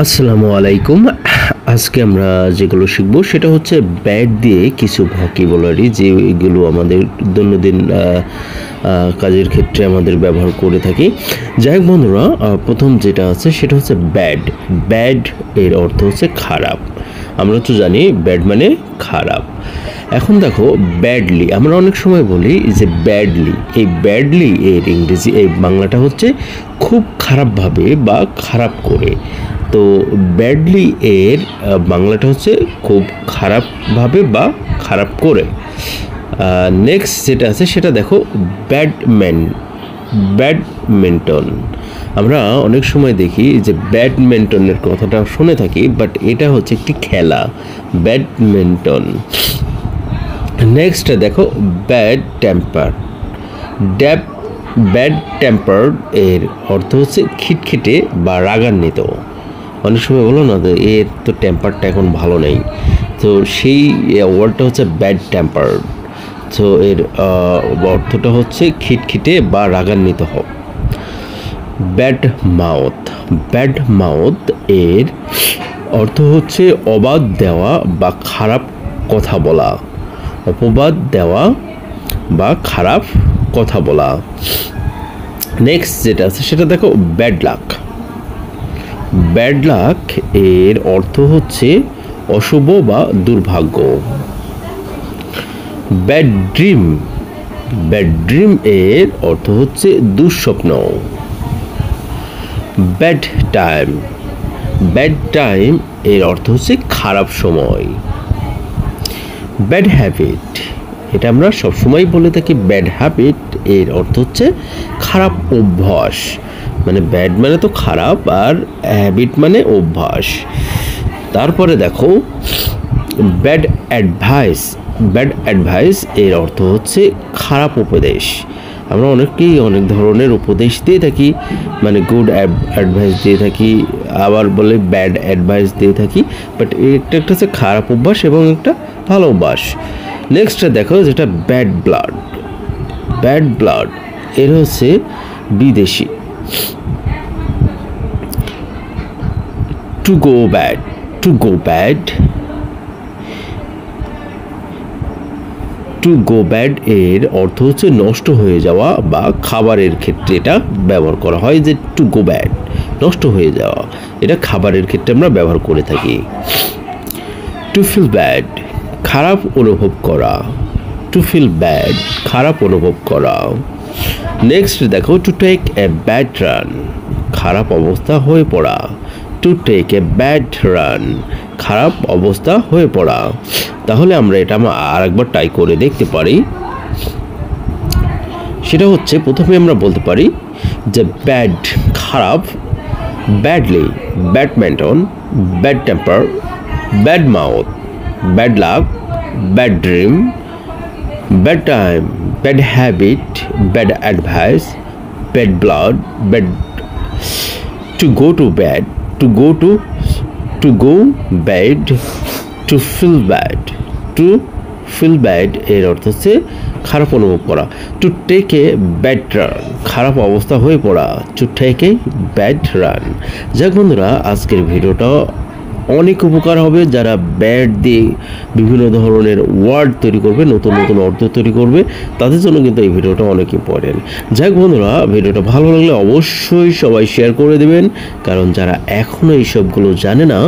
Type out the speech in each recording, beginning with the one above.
আসসালামু আলাইকুম। আজকে আমরা যেগুলো শিখবো সেটা হচ্ছে ব্যাট দিয়ে কিছু ভোকাবুলারি যেগুলো আমাদের দৈনন্দিন কাজের ক্ষেত্রে আমাদের ব্যবহার করে থাকি। যাই হোক বন্ধুরা, প্রথম যেটা আছে সেটা হচ্ছে ব্যাড। ব্যাড এর অর্থ হচ্ছে খারাপ। আমরা তো জানি ব্যাড মানে খারাপ। এখন দেখো ব্যাডলি, আমরা অনেক সময় বলি যে ব্যাডলি, এই ব্যাডলি এর ইংরেজি এই বাংলাটা হচ্ছে খুব খারাপভাবে বা খারাপ করে। তো ব্যাডলি এর বাংলাটা হচ্ছে খুব খারাপভাবে বা খারাপ করে। নেক্সট যেটা আছে সেটা দেখো ব্যাডমিন্টন। আমরা অনেক সময় দেখি যে ব্যাডমিন্টনের কথাটা শুনে থাকি, বাট এটা হচ্ছে একটি খেলা, ব্যাডমিন্টন। নেক্সট দেখো ব্যাড টেম্পার। ব্যাড টেম্পার এর অর্থ হচ্ছে খিটখিটে বা রাগান্বিত। অনেক সময় বলো না যে এর তো টেম্পারটা এখন ভালো নেই, তো সেই ওয়ার্ডটা হচ্ছে ব্যাড টেম্পার। তো এর অর্থটা হচ্ছে খিটখিটে বা রাগান্বিত হও। Bad mouth. ব্যাড মাউথ এর অর্থ হচ্ছে অবাদ দেওয়া বা খারাপ কথা বলা। অপবাদ দেওয়া বা খারাপ কথা বলা। নেক্সট যেটা আছে সেটা দেখো ব্যাড লাক। ব্যাড লাক এর অর্থ হচ্ছে অশুভ বা দুর্ভাগ্য। Bad dream. ব্যাড ড্রিম এর অর্থ হচ্ছে দুঃস্বপ্ন। Bad time. ব্যাড টাইম এর অর্থ হচ্ছে খারাপ সময়। ব্যাড হ্যাবিট, এটা আমরা সবসময় বলে থাকি ব্যাড হ্যাবিট এর অর্থ হচ্ছে খারাপ অভ্যাস। মানে ব্যাড মানে তো খারাপ, আর হ্যাবিট মানে অভ্যাস। তারপরে দেখো ব্যাড অ্যাডভাইস। ব্যাড অ্যাডভাইস এর অর্থ হচ্ছে খারাপ উপদেশ। আমরা অনেকেই অনেক ধরনের উপদেশ দিয়ে থাকি, মানে গুড অ্যাডভাইস দিয়ে থাকি, আবার বলে ব্যাড অ্যাডভাইস দিয়ে থাকি, বাট একটা হচ্ছে খারাপ অভ্যাস এবং একটা ভালো অভ্যাস। নেক্সটটা দেখো যেটা ব্যাড ব্লাড। ব্যাড ব্লাড এর হচ্ছে বিদেশি। Two go bad. To go bad. To go bad এর অর্থ হচ্ছে নষ্ট হয়ে যাওয়া, বা খাবারের ক্ষেত্রে এটা ব্যবহার করা হয় যে টু গো ব্যাড, নষ্ট হয়ে যাওয়া। এটা খাবারের ক্ষেত্রে আমরা ব্যবহার করে থাকি। টু ফিল ব্যাড, খারাপ অনুভব করা। টু ফিল ব্যাড, খারাপ অনুভব করা। নেক্সট দেখো to take a bad run, খারাপ অবস্থা হয়ে পড়া। To take a bad run, খারাপ অবস্থা হয়ে পড়া। তাহলে আমরা এটা আর একবার ট্রাই করে দেখতে পারি। সেটা হচ্ছে প্রথমে আমরা বলতে পারি যে ব্যাড খারাপ, badly badminton, bad temper, bad mouth, bad luck, bad dream, bad time, bad habit, bad advice, bad blood, bad to go to bad, to go bad, to feel bad. To feel bad এর অর্থ হচ্ছে খারাপ অনুভব করা। To take a bad run, খারাপ অবস্থা হয়ে পড়া। To take a bad run. যাক বন্ধুরা, আজকের ভিডিওটা অনেক উপকার হবে যারা ব্যাড দিয়ে বিভিন্ন ধরনের ওয়ার্ড তৈরি করবে, নতুন নতুন অর্থ তৈরি করবে, তাদের জন্য কিন্তু এই ভিডিওটা অনেক ইম্পর্টেন্ট। যাক বন্ধুরা, ভিডিওটা ভালো লাগলে অবশ্যই সবাই শেয়ার করে দেবেন, কারণ যারা এখনও এইসবগুলো জানে না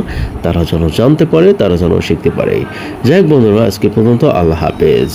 তারা যেন জানতে পারে, তারা যেন শিখতে পারে। যাক বন্ধুরা, আজকে পর্যন্ত, আল্লাহ হাফেজ।